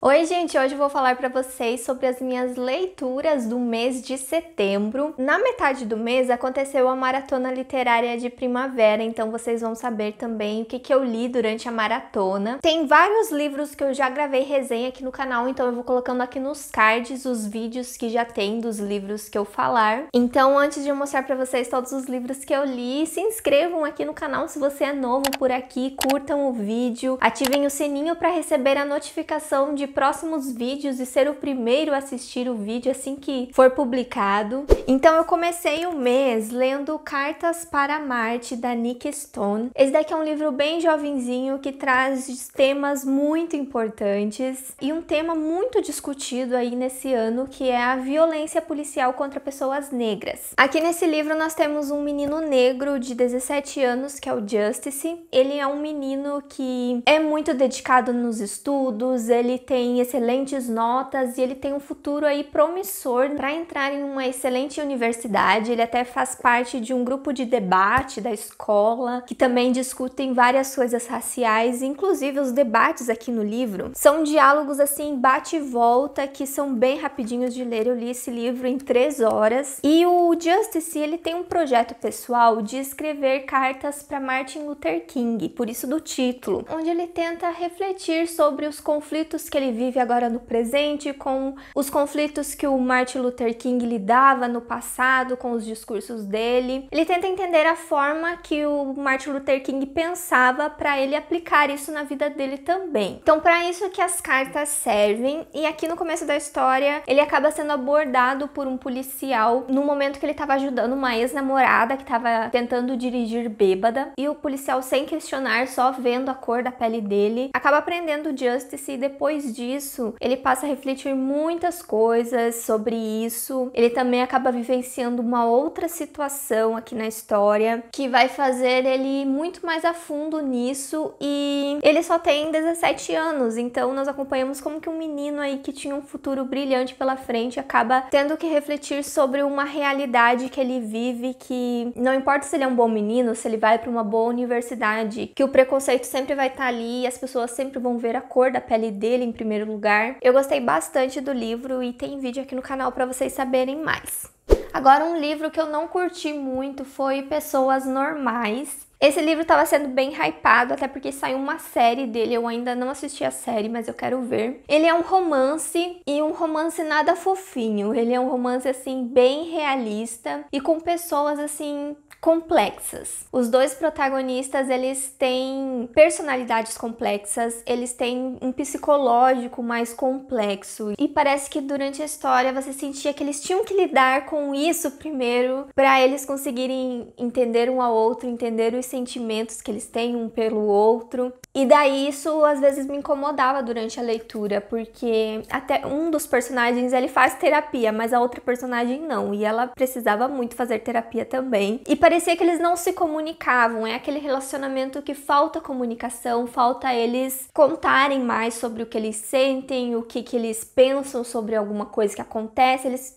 Oi, gente! Hoje eu vou falar para vocês sobre as minhas leituras do mês de setembro. Na metade do mês aconteceu a maratona literária de primavera, então vocês vão saber também o que eu li durante a maratona. Tem vários livros que eu já gravei resenha aqui no canal, então eu vou colocando aqui nos cards os vídeos que já tem dos livros que eu falar. Então, antes de eu mostrar para vocês todos os livros que eu li, se inscrevam aqui no canal se você é novo por aqui, curtam o vídeo, ativem o sininho para receber a notificação de próximos vídeos e ser o primeiro a assistir o vídeo assim que for publicado. Então eu comecei o mês lendo Cartas para Marte, da Nikki Stone. Esse daqui é um livro bem jovenzinho que traz temas muito importantes e um tema muito discutido aí nesse ano, que é a violência policial contra pessoas negras. Aqui nesse livro nós temos um menino negro de 17 anos, que é o Justice. Ele é um menino que é muito dedicado nos estudos, ele tem excelentes notas e ele tem um futuro aí promissor para entrar em uma excelente universidade. Ele até faz parte de um grupo de debate da escola que também discutem várias coisas raciais, inclusive os debates aqui no livro são diálogos assim bate e volta que são bem rapidinhos de ler. Eu li esse livro em 3 horas. E o Justice, ele tem um projeto pessoal de escrever cartas para Martin Luther King, por isso do título, onde ele tenta refletir sobre os conflitos que ele vive agora no presente, com os conflitos que o Martin Luther King lidava no passado, com os discursos dele. Ele tenta entender a forma que o Martin Luther King pensava para ele aplicar isso na vida dele também. Então, para isso que as cartas servem. E aqui no começo da história, ele acaba sendo abordado por um policial no momento que ele estava ajudando uma ex-namorada que estava tentando dirigir bêbada. E o policial, sem questionar, só vendo a cor da pele dele, acaba prendendo o Justice. E depois disso, ele passa a refletir muitas coisas sobre isso. Ele também acaba vivenciando uma outra situação aqui na história que vai fazer ele ir muito mais a fundo nisso, e ele só tem 17 anos, então nós acompanhamos como que um menino aí que tinha um futuro brilhante pela frente acaba tendo que refletir sobre uma realidade que ele vive, que não importa se ele é um bom menino, se ele vai para uma boa universidade, que o preconceito sempre vai estar ali e as pessoas sempre vão ver a cor da pele dele em primeiro lugar. Eu gostei bastante do livro e tem vídeo aqui no canal para vocês saberem mais. Agora, um livro que eu não curti muito foi Pessoas Normais. Esse livro estava sendo bem hypado, até porque saiu uma série dele. Eu ainda não assisti a série, mas eu quero ver. Ele é um romance, e um romance nada fofinho. Ele é um romance, assim, bem realista e com pessoas, assim, complexas. Os dois protagonistas, eles têm personalidades complexas, eles têm um psicológico mais complexo, e parece que durante a história você sentia que eles tinham que lidar com isso primeiro para eles conseguirem entender um ao outro, entender os sentimentos que eles têm um pelo outro. E daí isso às vezes me incomodava durante a leitura, porque até um dos personagens ele faz terapia, mas a outra personagem não, e ela precisava muito fazer terapia também. E parecia que eles não se comunicavam, é aquele relacionamento que falta comunicação, falta eles contarem mais sobre o que eles sentem, o que eles pensam sobre alguma coisa que acontece, eles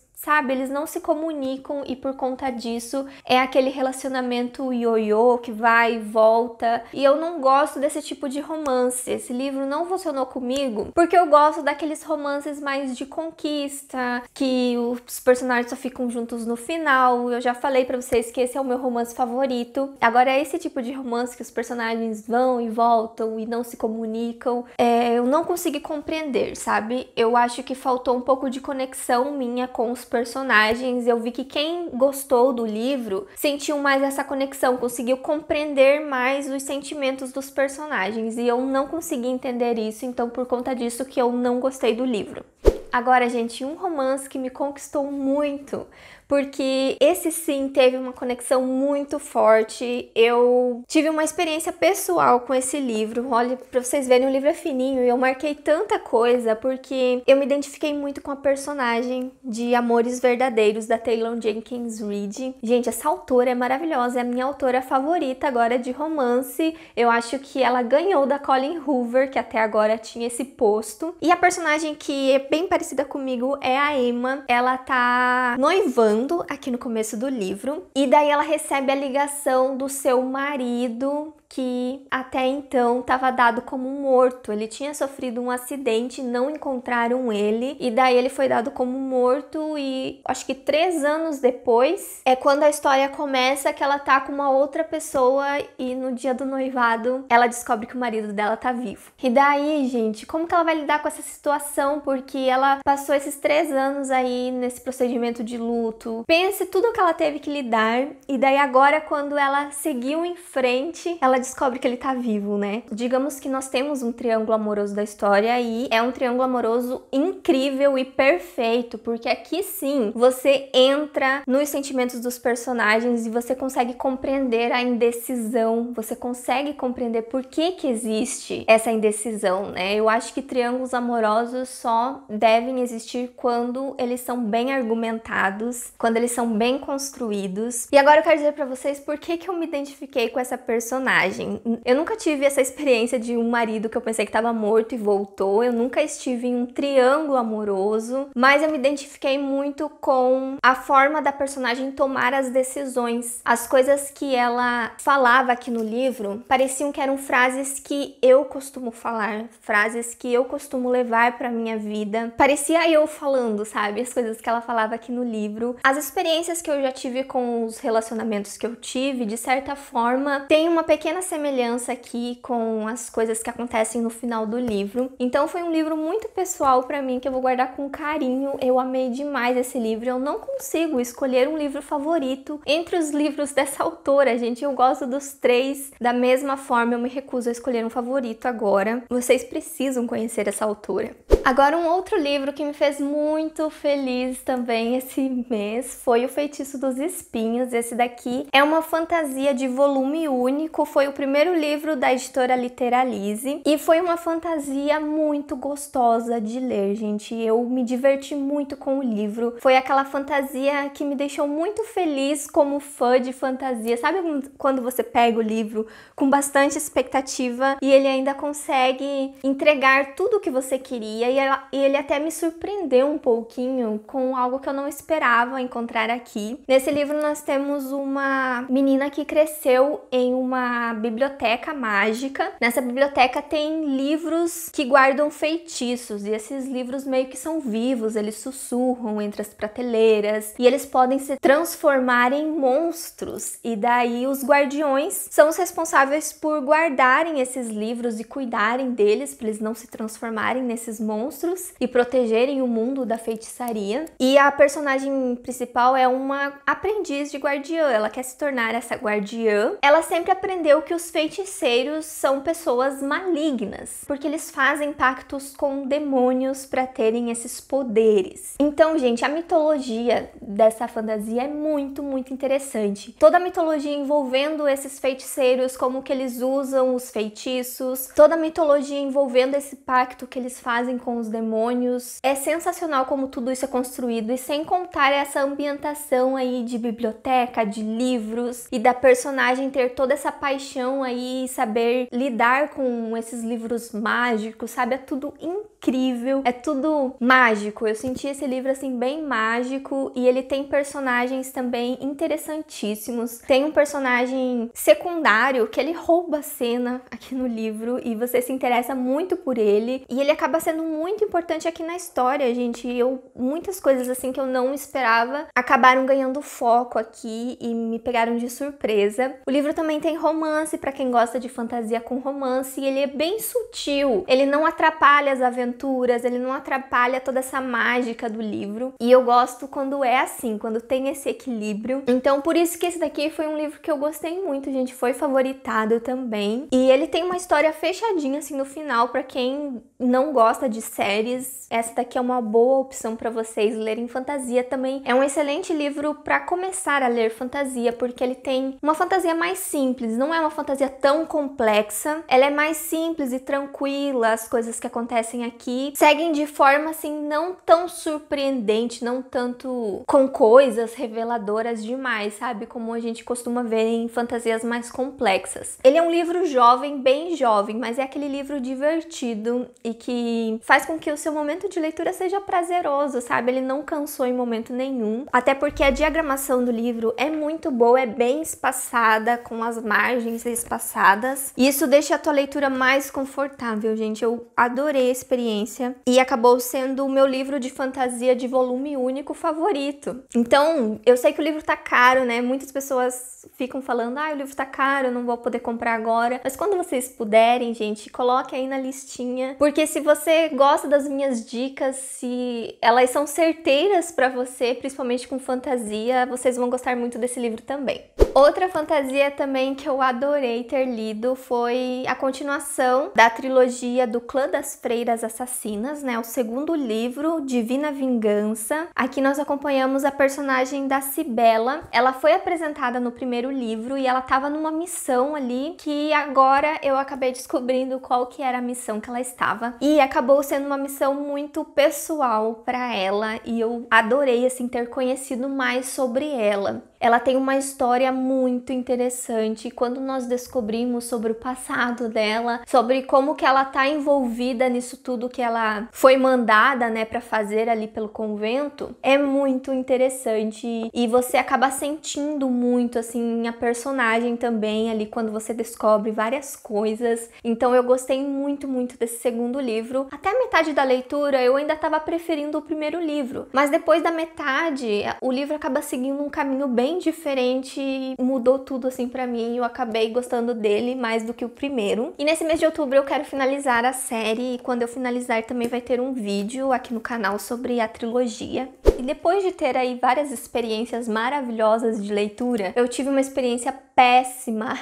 não se comunicam, e por conta disso é aquele relacionamento ioiô que vai e volta. E eu não gosto desse tipo de romance. Esse livro não funcionou comigo porque eu gosto daqueles romances mais de conquista, que os personagens só ficam juntos no final. Eu já falei pra vocês que esse é o meu romance favorito. Agora, esse tipo de romance que os personagens vão e voltam e não se comunicam, eu não consegui compreender, sabe? Eu acho que faltou um pouco de conexão minha com os personagens. Eu vi que quem gostou do livro sentiu mais essa conexão, conseguiu compreender mais os sentimentos dos personagens, e eu não consegui entender isso, então por conta disso que eu não gostei do livro. Agora, gente, um romance que me conquistou muito, porque esse sim teve uma conexão muito forte. Eu tive uma experiência pessoal com esse livro. Olha, pra vocês verem, o livro é fininho e eu marquei tanta coisa, porque eu me identifiquei muito com a personagem de Amores Verdadeiros, da Taylor Jenkins Reid. Gente, essa autora é maravilhosa, é a minha autora favorita agora de romance. Eu acho que ela ganhou da Colleen Hoover, que até agora tinha esse posto. E a personagem que é bem parecida comigo é a Emma. Ela tá noivando aqui no começo do livro, e daí ela recebe a ligação do seu marido, que até então estava dado como morto. Ele tinha sofrido um acidente, não encontraram ele, e daí ele foi dado como morto, e acho que 3 anos depois é quando a história começa, que ela tá com uma outra pessoa e no dia do noivado ela descobre que o marido dela tá vivo. E daí, gente, como que ela vai lidar com essa situação? Porque ela passou esses 3 anos aí nesse procedimento de luto. Pense tudo que ela teve que lidar, e daí agora, quando ela seguiu em frente, ela descobre que ele tá vivo, né? Digamos que nós temos um triângulo amoroso da história, e é um triângulo amoroso incrível e perfeito, porque aqui sim você entra nos sentimentos dos personagens e você consegue compreender a indecisão, você consegue compreender por que existe essa indecisão, né? Eu acho que triângulos amorosos só devem existir quando eles são bem argumentados, quando eles são bem construídos. E agora eu quero dizer pra vocês por que eu me identifiquei com essa personagem. Eu nunca tive essa experiência de um marido que eu pensei que estava morto e voltou, eu nunca estive em um triângulo amoroso, mas eu me identifiquei muito com a forma da personagem tomar as decisões. As coisas que ela falava aqui no livro pareciam que eram frases que eu costumo falar, frases que eu costumo levar pra minha vida. Parecia eu falando, sabe? As coisas que ela falava aqui no livro. As experiências que eu já tive com os relacionamentos que eu tive, de certa forma, tem uma pequena semelhança aqui com as coisas que acontecem no final do livro. Então foi um livro muito pessoal pra mim, que eu vou guardar com carinho. Eu amei demais esse livro. Eu não consigo escolher um livro favorito entre os livros dessa autora, gente. Eu gosto dos 3 da mesma forma, eu me recuso a escolher um favorito agora. Vocês precisam conhecer essa autora. Agora, um outro livro que me fez muito feliz também esse mês foi O Feitiço dos Espinhos. Esse daqui é uma fantasia de volume único, foi o primeiro livro da editora Literalize e foi uma fantasia muito gostosa de ler, gente. Eu me diverti muito com o livro. Foi aquela fantasia que me deixou muito feliz como fã de fantasia. Sabe quando você pega o livro com bastante expectativa e ele ainda consegue entregar tudo o que você queria, e ele até me surpreendeu um pouquinho com algo que eu não esperava encontrar aqui. Nesse livro nós temos uma menina que cresceu em uma biblioteca mágica. Nessa biblioteca tem livros que guardam feitiços, e esses livros meio que são vivos, eles sussurram entre as prateleiras e eles podem se transformar em monstros, e daí os guardiões são os responsáveis por guardarem esses livros e cuidarem deles para eles não se transformarem nesses monstros e protegerem o mundo da feitiçaria. E a personagem principal é uma aprendiz de guardiã, ela quer se tornar essa guardiã. Ela sempre aprendeu que os feiticeiros são pessoas malignas, porque eles fazem pactos com demônios para terem esses poderes. Então, gente, a mitologia dessa fantasia é muito, muito interessante. Toda a mitologia envolvendo esses feiticeiros, como que eles usam os feitiços, toda a mitologia envolvendo esse pacto que eles fazem com os demônios. É sensacional como tudo isso é construído, e sem contar essa ambientação aí de biblioteca, de livros, e da personagem ter toda essa paixão aí, saber lidar com esses livros mágicos, sabe? É tudo incrível, é tudo mágico. Eu senti esse livro assim bem mágico, e ele tem personagens também interessantíssimos. Tem um personagem secundário que ele rouba a cena aqui no livro e você se interessa muito por ele, e ele acaba sendo muito importante aqui na história, gente. Muitas coisas assim que eu não esperava acabaram ganhando foco aqui e me pegaram de surpresa. O livro também tem romance, para quem gosta de fantasia com romance, e ele é bem sutil, ele não atrapalha as aventuras, ele não atrapalha toda essa mágica do livro, e eu gosto quando é assim, quando tem esse equilíbrio. Então por isso que esse daqui foi um livro que eu gostei muito, gente, foi favoritado também, e ele tem uma história fechadinha assim no final. Para quem não gosta de séries, essa daqui é uma boa opção para vocês lerem fantasia. Também é um excelente livro para começar a ler fantasia, porque ele tem uma fantasia mais simples, não é uma fantasia tão complexa, ela é mais simples e tranquila. As coisas que acontecem aqui seguem de forma assim não tão surpreendente, não tanto com coisas reveladoras demais, sabe? Como a gente costuma ver em fantasias mais complexas. Ele é um livro jovem, bem jovem, mas é aquele livro divertido e que faz com que o seu momento de leitura seja prazeroso, sabe? Ele não cansou em momento nenhum, até porque a diagramação do livro é muito boa, é bem espaçada, com as margens espaçadas. E isso deixa a tua leitura mais confortável, gente. Eu adorei a experiência e acabou sendo o meu livro de fantasia de volume único favorito. Então, eu sei que o livro tá caro, né? Muitas pessoas ficam falando, o livro tá caro, eu não vou poder comprar agora. Mas quando vocês puderem, gente, coloque aí na listinha, porque se você gosta das minhas dicas, se elas são certeiras pra você, principalmente com fantasia, vocês vão gostar muito desse livro também. Outra fantasia também que eu adorei ter lido foi a continuação da trilogia do Clã das Freiras Assassinas, né? O segundo livro, Divina Vingança. Aqui nós acompanhamos a personagem da Cibela. Ela foi apresentada no primeiro livro e ela estava numa missão ali que agora eu acabei descobrindo qual que era a missão que ela estava. E acabou sendo uma missão muito pessoal para ela e eu adorei, assim, ter conhecido mais sobre ela. Ela tem uma história muito interessante. Quando nós descobrimos sobre o passado dela, sobre como que ela tá envolvida nisso tudo que ela foi mandada, né, para fazer ali pelo convento, é muito interessante e você acaba sentindo muito, assim, a personagem também ali quando você descobre várias coisas. Então eu gostei muito, muito desse segundo livro. Até a metade da leitura eu ainda estava preferindo o primeiro livro, mas depois da metade o livro acaba seguindo um caminho bem diferente e mudou tudo assim pra mim. Eu acabei gostando dele mais do que o primeiro. E nesse mês de outubro eu quero finalizar a série e quando eu finalizar também vai ter um vídeo aqui no canal sobre a trilogia. E depois de ter aí várias experiências maravilhosas de leitura, eu tive uma experiência péssima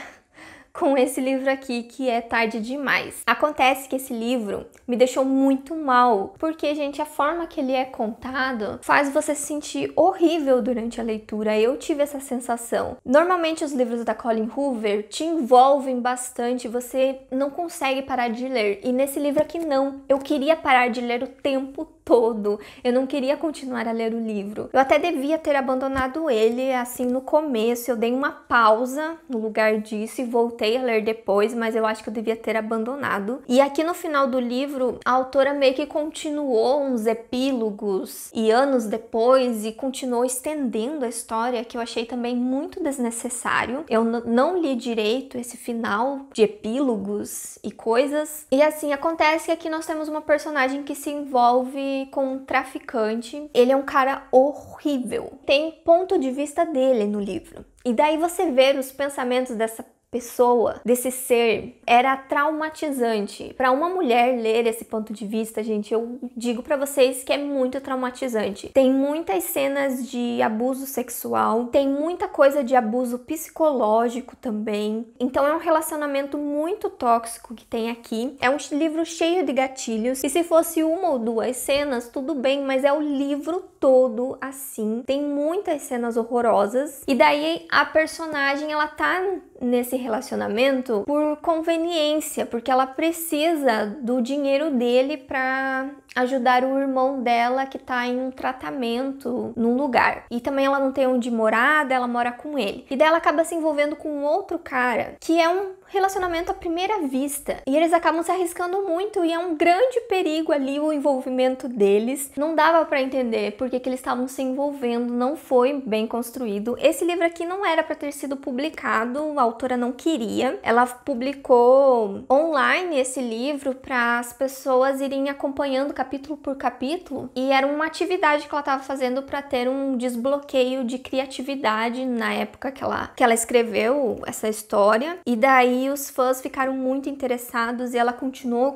com esse livro aqui, que é Tarde Demais. Acontece que esse livro me deixou muito mal, porque, gente, a forma que ele é contado faz você se sentir horrível durante a leitura. Eu tive essa sensação. Normalmente os livros da Colleen Hoover te envolvem bastante, você não consegue parar de ler. E nesse livro aqui não. Eu queria parar de ler o tempo todo. Eu não queria continuar a ler o livro. Eu até devia ter abandonado ele, assim, no começo. Eu dei uma pausa no lugar disso e voltei a ler depois, mas eu acho que eu devia ter abandonado. E aqui no final do livro, a autora meio que continuou uns epílogos e anos depois e continuou estendendo a história, que eu achei também muito desnecessário. Eu não li direito esse final de epílogos e coisas. E assim, acontece que aqui nós temos uma personagem que se envolve com um traficante. Ele é um cara horrível. Tem ponto de vista dele no livro. E daí você vê os pensamentos dessa pessoa, desse ser, era traumatizante. Para uma mulher ler esse ponto de vista, gente, eu digo para vocês que é muito traumatizante. Tem muitas cenas de abuso sexual, tem muita coisa de abuso psicológico também. Então é um relacionamento muito tóxico que tem aqui. É um livro cheio de gatilhos. E se fosse uma ou duas cenas, tudo bem, mas é o livro todo assim. Tem muitas cenas horrorosas. E daí a personagem, ela tá nesse relacionamento por conveniência, porque ela precisa do dinheiro dele para ajudar o irmão dela que tá em um tratamento num lugar. E também ela não tem onde morar, ela mora com ele. E daí ela acaba se envolvendo com um outro cara, que é um relacionamento à primeira vista. E eles acabam se arriscando muito e é um grande perigo ali o envolvimento deles. Não dava pra entender porque que eles estavam se envolvendo, não foi bem construído. Esse livro aqui não era pra ter sido publicado, a autora não queria. Ela publicou online esse livro para as pessoas irem acompanhando capítulo por capítulo e era uma atividade que ela estava fazendo para ter um desbloqueio de criatividade na época que ela escreveu essa história. E daí os fãs ficaram muito interessados e ela continuou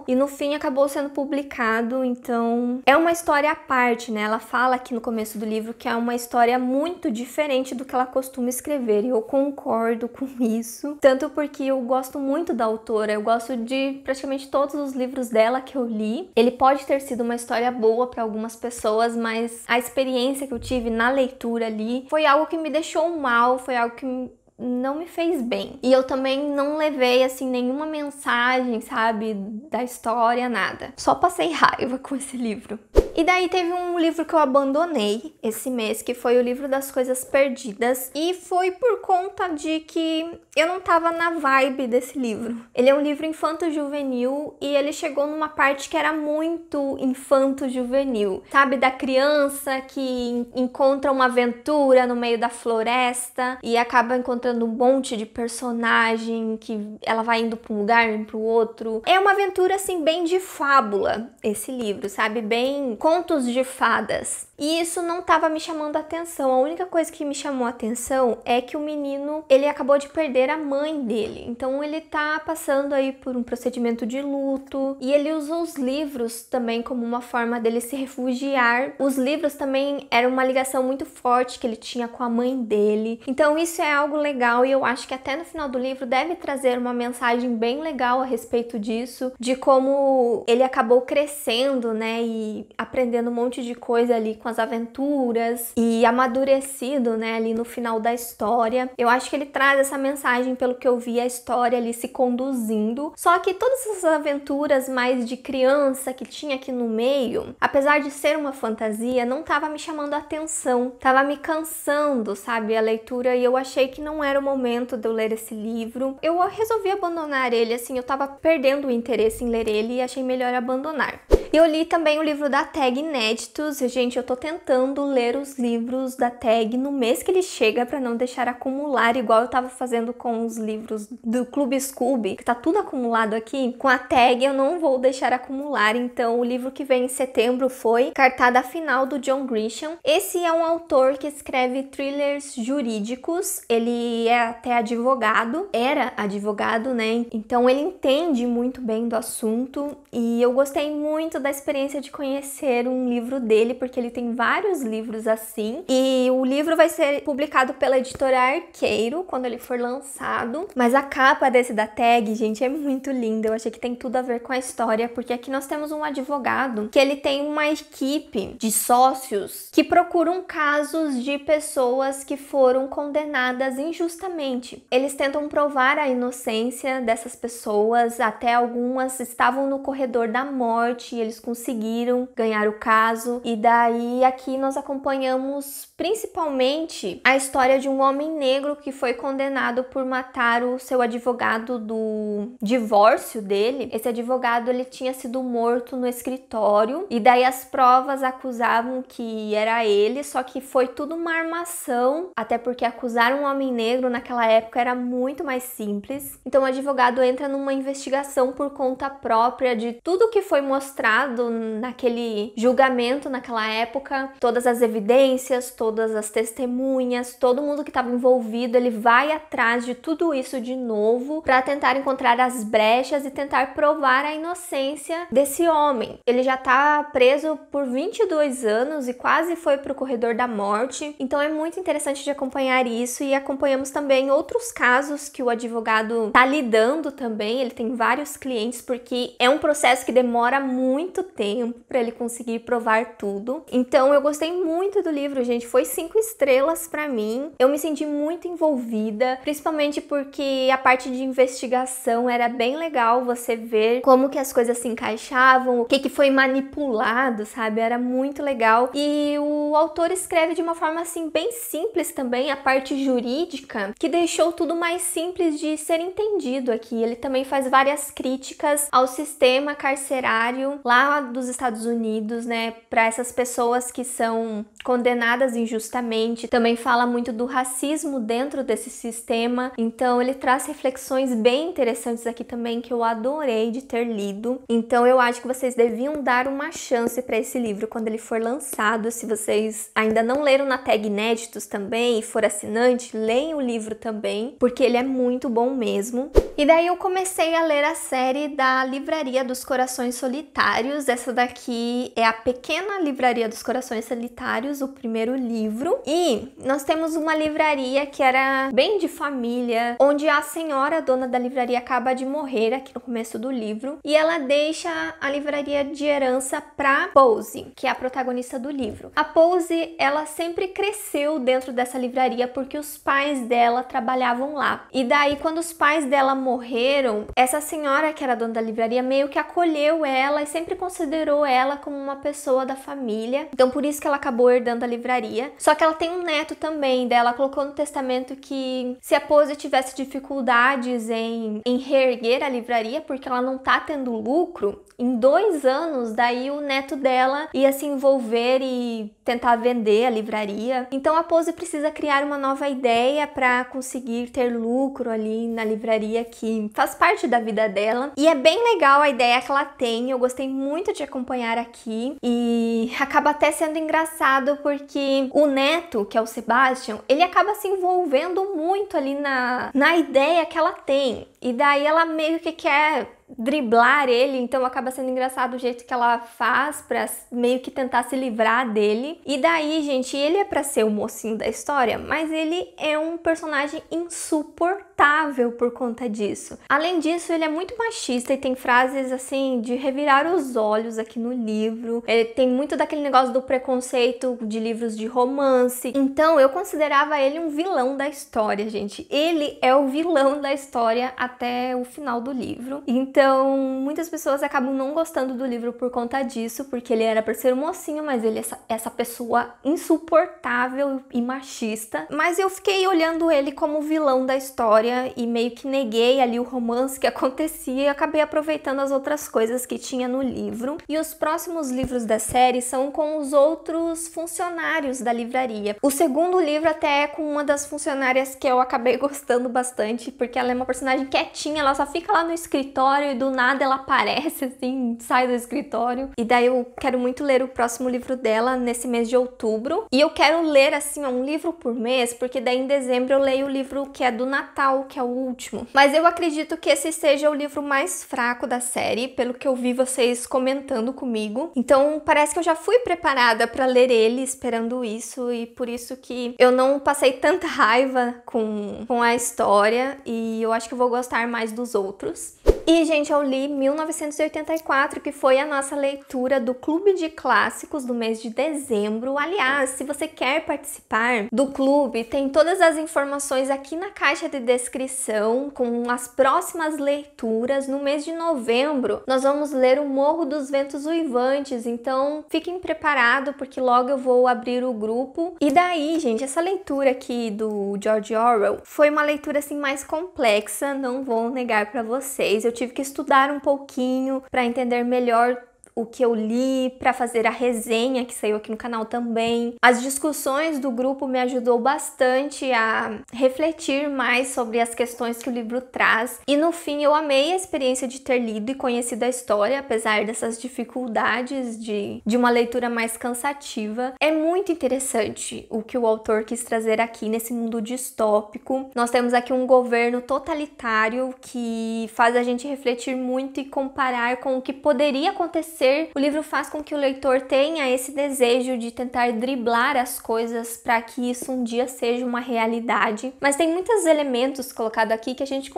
e no fim acabou sendo publicado. Então é uma história à parte, né? Ela fala aqui no começo do livro que é uma história muito diferente do que ela costuma escrever e eu concordo com isso, tanto porque eu gosto muito da autora, eu gosto de praticamente todos os livros dela que eu li. Ele pode ter sido uma história boa para algumas pessoas, mas a experiência que eu tive na leitura ali foi algo que me deixou mal, foi algo que não me fez bem. E eu também não levei, assim, nenhuma mensagem, sabe, da história, nada. Só passei raiva com esse livro. E daí teve um livro que eu abandonei esse mês, que foi o livro das coisas perdidas, e foi por conta de que eu não tava na vibe desse livro. Ele é um livro infanto-juvenil e ele chegou numa parte que era muito infanto-juvenil, sabe? Da criança que encontra uma aventura no meio da floresta e acaba encontrando um monte de personagem que ela vai indo pra um lugar, pro outro. É uma aventura assim bem de fábula esse livro, sabe? Bem contos de fadas. E isso não tava me chamando a atenção. A única coisa que me chamou a atenção é que o menino, ele acabou de perder a mãe dele. Então ele tá passando aí por um procedimento de luto e ele usa os livros também como uma forma dele se refugiar. Os livros também eram uma ligação muito forte que ele tinha com a mãe dele. Então isso é algo legal e eu acho que até no final do livro deve trazer uma mensagem bem legal a respeito disso, de como ele acabou crescendo, né, e aprendendo um monte de coisa ali com as aventuras e amadurecido, né, ali no final da história. Eu acho que ele traz essa mensagem, pelo que eu vi, a história ali se conduzindo. Só que todas essas aventuras mais de criança que tinha aqui no meio, apesar de ser uma fantasia, não tava me chamando a atenção, tava me cansando, sabe, a leitura, e eu achei que não era o momento de eu ler esse livro. Eu resolvi abandonar ele, assim, eu tava perdendo o interesse em ler ele e achei melhor abandonar. Eu li também o livro da Tag Inéditos. Gente, eu tô tentando ler os livros da Tag no mês que ele chega pra não deixar acumular, igual eu tava fazendo com os livros do Clube Scooby, que tá tudo acumulado aqui. Com a Tag eu não vou deixar acumular, então o livro que vem em setembro foi Cartada Final, do John Grisham. Esse é um autor que escreve thrillers jurídicos, ele é até advogado, era advogado, né? Então ele entende muito bem do assunto e eu gostei muito da experiência de conhecer um livro dele, porque ele tem vários livros assim, e o livro vai ser publicado pela editora Arqueiro quando ele for lançado. Mas a capa desse da Tag, gente, é muito linda. Eu achei que tem tudo a ver com a história, porque aqui nós temos um advogado que ele tem uma equipe de sócios que procuram casos de pessoas que foram condenadas injustamente. Eles tentam provar a inocência dessas pessoas, até algumas estavam no corredor da morte e eles conseguiram ganhar o caso. E daí aqui nós acompanhamos principalmente a história de um homem negro que foi condenado por matar o seu advogado do divórcio dele. Esse advogado, ele tinha sido morto no escritório e daí as provas acusavam que era ele, só que foi tudo uma armação, até porque acusar um homem negro naquela época era muito mais simples. Então o advogado entra numa investigação por conta própria de tudo que foi mostrado naquele julgamento naquela época, todas as evidências, todas as testemunhas, todo mundo que estava envolvido. Ele vai atrás de tudo isso de novo para tentar encontrar as brechas e tentar provar a inocência desse homem. Ele já tá preso por 22 anos e quase foi pro corredor da morte, então é muito interessante de acompanhar isso. E acompanhamos também outros casos que o advogado tá lidando também. Ele tem vários clientes, porque é um processo que demora muito tempo para ele conseguir provar tudo. Então eu gostei muito do livro, gente, foi 5 estrelas para mim. Eu me senti muito envolvida, principalmente porque a parte de investigação era bem legal, você ver como que as coisas se encaixavam, o que foi manipulado, sabe? Era muito legal. E o autor escreve de uma forma assim bem simples também, a parte jurídica, que deixou tudo mais simples de ser entendido aqui. Ele também faz várias críticas ao sistema carcerário lá dos Estados Unidos, né, para essas pessoas que são condenadas injustamente. Também fala muito do racismo dentro desse sistema. Então ele traz reflexões bem interessantes aqui também, que eu adorei de ter lido. Então eu acho que vocês deviam dar uma chance para esse livro quando ele for lançado. Se vocês ainda não leram na Tag Inéditos também e for assinante, leiam o livro também, porque ele é muito bom mesmo. E daí eu comecei a ler a série da Livraria dos Corações Solitários. Essa daqui é a Pequena Livraria dos Corações Solitários, o primeiro livro. E nós temos uma livraria que era bem de família, onde a senhora dona da livraria acaba de morrer aqui no começo do livro, e ela deixa a livraria de herança para Pose, que é a protagonista do livro. A Pose, ela sempre cresceu dentro dessa livraria porque os pais dela trabalhavam lá. E daí, quando os pais dela morreram, essa senhora que era dona da livraria meio que acolheu ela e sempre considerou ela como uma pessoa da família. Então por isso que ela acabou herdando a livraria. Só que ela tem um neto também, daí ela colocou no testamento que se a Pose tivesse dificuldades em reerguer a livraria, porque ela não tá tendo lucro, em 2 anos, daí o neto dela ia se envolver e tentar vender a livraria. Então a Pose precisa criar uma nova ideia para conseguir ter lucro ali na livraria que faz parte da vida dela. E é bem legal a ideia que ela tem, eu gostei muito de acompanhar aqui. E acaba até sendo engraçado porque o neto, que é o Sebastian, ele acaba se envolvendo muito ali na ideia que ela tem. E daí ela meio que quer driblar ele, então acaba sendo engraçado o jeito que ela faz pra meio que tentar se livrar dele. E daí, gente, ele é pra ser o mocinho da história, mas ele é um personagem insuportável por conta disso. Além disso, ele é muito machista e tem frases assim de revirar os olhos aqui no livro. Ele tem muito daquele negócio do preconceito de livros de romance. Então, eu considerava ele um vilão da história, gente. Ele é o vilão da história até o final do livro. Então, muitas pessoas acabam não gostando do livro por conta disso, porque ele era para ser um mocinho, mas ele é essa pessoa insuportável e machista. Mas eu fiquei olhando ele como vilão da história e meio que neguei ali o romance que acontecia e acabei aproveitando as outras coisas que tinha no livro. E os próximos livros da série são com os outros funcionários da livraria. O segundo livro até é com uma das funcionárias que eu acabei gostando bastante, porque ela é uma personagem quietinha, ela só fica lá no escritório e do nada ela aparece assim, sai do escritório. E daí eu quero muito ler o próximo livro dela nesse mês de outubro. E eu quero ler assim, um livro por mês, porque daí em dezembro eu leio o livro que é do Natal, que é o último. Mas eu acredito que esse seja o livro mais fraco da série, pelo que eu vi vocês comentando comigo. Então parece que eu já fui preparada para ler ele esperando isso, e por isso que eu não passei tanta raiva com a história, e eu acho que eu vou gostar mais dos outros. E, gente, eu li 1984, que foi a nossa leitura do Clube de Clássicos do mês de dezembro. Aliás, se você quer participar do clube, tem todas as informações aqui na caixa de descrição com as próximas leituras. No mês de novembro, nós vamos ler O Morro dos Ventos Uivantes, então fiquem preparados, porque logo eu vou abrir o grupo. E daí, gente, essa leitura aqui do George Orwell foi uma leitura assim mais complexa, não vou negar para vocês. Eu tive que estudar um pouquinho para entender melhor o que eu li, para fazer a resenha que saiu aqui no canal também. As discussões do grupo me ajudou bastante a refletir mais sobre as questões que o livro traz. E no fim eu amei a experiência de ter lido e conhecido a história, apesar dessas dificuldades de uma leitura mais cansativa. É muito interessante o que o autor quis trazer aqui nesse mundo distópico. Nós temos aqui um governo totalitário que faz a gente refletir muito e comparar com o que poderia acontecer. O livro faz com que o leitor tenha esse desejo de tentar driblar as coisas para que isso um dia seja uma realidade. Mas tem muitos elementos colocados aqui que a gente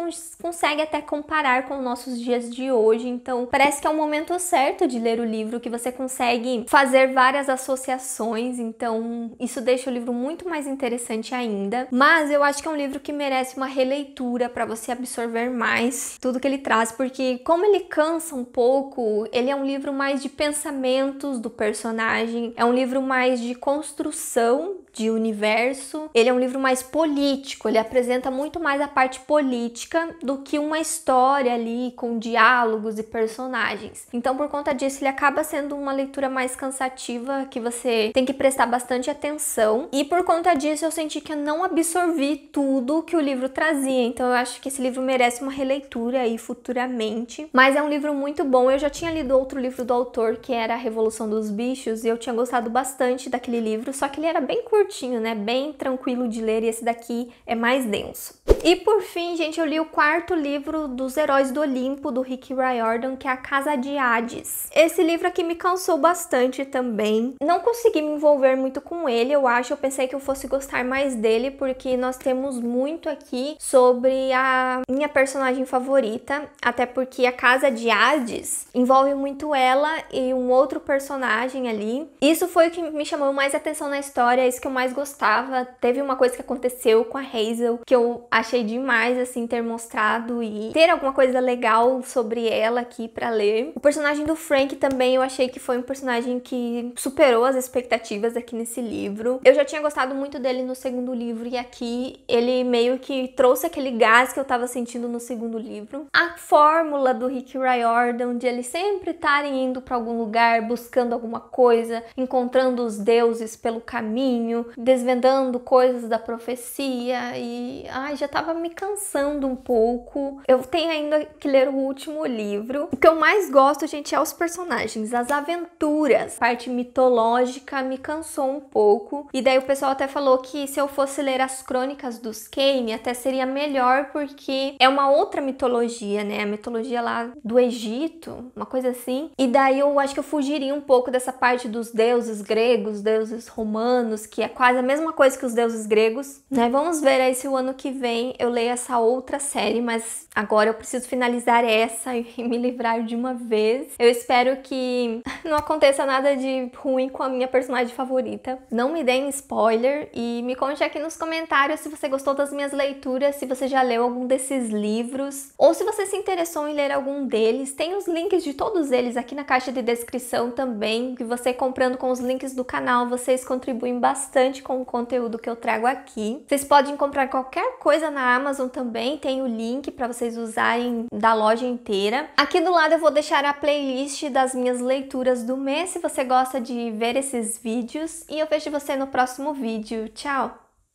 consegue até comparar com os nossos dias de hoje. Então parece que é o momento certo de ler o livro, que você consegue fazer várias associações. Então isso deixa o livro muito mais interessante ainda. Mas eu acho que é um livro que merece uma releitura para você absorver mais tudo que ele traz, porque como ele cansa um pouco, ele é um livro mais de pensamentos do personagem, é um livro mais de construção de universo, ele é um livro mais político, ele apresenta muito mais a parte política do que uma história ali com diálogos e personagens. Então, por conta disso, ele acaba sendo uma leitura mais cansativa, que você tem que prestar bastante atenção, e por conta disso eu senti que eu não absorvi tudo que o livro trazia. Então eu acho que esse livro merece uma releitura aí futuramente, mas é um livro muito bom. Eu já tinha lido outro livro do autor, que era A Revolução dos Bichos, e eu tinha gostado bastante daquele livro, só que ele era bem curtinho, né? Bem tranquilo de ler, e esse daqui é mais denso. E por fim, gente, eu li o 4º livro dos Heróis do Olimpo, do Rick Riordan, que é A Casa de Hades. Esse livro aqui me cansou bastante também. Não consegui me envolver muito com ele, eu acho. Eu pensei que eu fosse gostar mais dele, porque nós temos muito aqui sobre a minha personagem favorita, até porque a Casa de Hades envolve muito ela e um outro personagem ali. Isso foi o que me chamou mais atenção na história, isso que eu mais gostava. Teve uma coisa que aconteceu com a Hazel que eu achei Achei demais, assim, ter mostrado e ter alguma coisa legal sobre ela aqui pra ler. O personagem do Frank também eu achei que foi um personagem que superou as expectativas aqui nesse livro. Eu já tinha gostado muito dele no segundo livro e aqui ele meio que trouxe aquele gás que eu tava sentindo no segundo livro. A fórmula do Rick Riordan de eles sempre estarem indo pra algum lugar, buscando alguma coisa, encontrando os deuses pelo caminho, desvendando coisas da profecia e já tava me cansando um pouco. Eu tenho ainda que ler o último livro. O que eu mais gosto, gente, é os personagens, as aventuras. A parte mitológica me cansou um pouco. E daí o pessoal até falou que se eu fosse ler as crônicas dos Kane, até seria melhor porque é uma outra mitologia, né? A mitologia lá do Egito, uma coisa assim. E daí eu acho que eu fugiria um pouco dessa parte dos deuses gregos, deuses romanos, que é quase a mesma coisa que os deuses gregos, né? Vamos ver aí se o ano que vem eu leio essa outra série, mas agora eu preciso finalizar essa e me livrar de uma vez. Eu espero que não aconteça nada de ruim com a minha personagem favorita. Não me deem spoiler e me conte aqui nos comentários se você gostou das minhas leituras, se você já leu algum desses livros ou se você se interessou em ler algum deles. Tem os links de todos eles aqui na caixa de descrição também, que você comprando com os links do canal, vocês contribuem bastante com o conteúdo que eu trago aqui. Vocês podem comprar qualquer coisa na Amazon também, tem o link para vocês usarem da loja inteira. Aqui do lado eu vou deixar a playlist das minhas leituras do mês, se você gosta de ver esses vídeos. E eu vejo você no próximo vídeo. Tchau!